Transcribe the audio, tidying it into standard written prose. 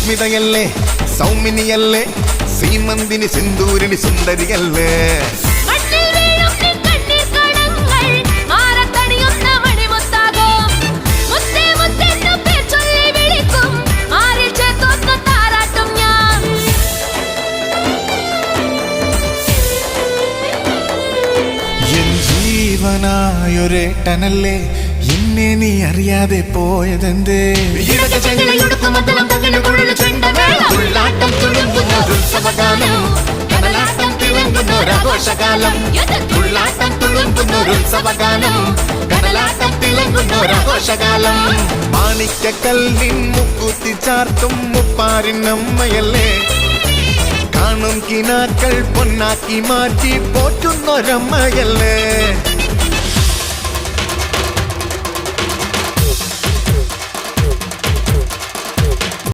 സുസ്മിതയല്ലേ, സൗമിനിയല്ലേ, സീമന്തിനി സിന്ദൂരിണി സുന്ദരിയല്ലേ. ജീവനായൊരേട്ടനല്ലേ, എന്നെ നീ അറിയാതെ പോയതെന്തേ? മാണിക്കക്കല്ലിൻ മുക്കുത്തി ചാർത്തും മുപ്പാരിനമ്മയല്ലേ, കാണും കിനാക്കൾ പൊന്നാക്കി മാറ്റി പോറ്റുന്നൊരമ്മയല്ലേ.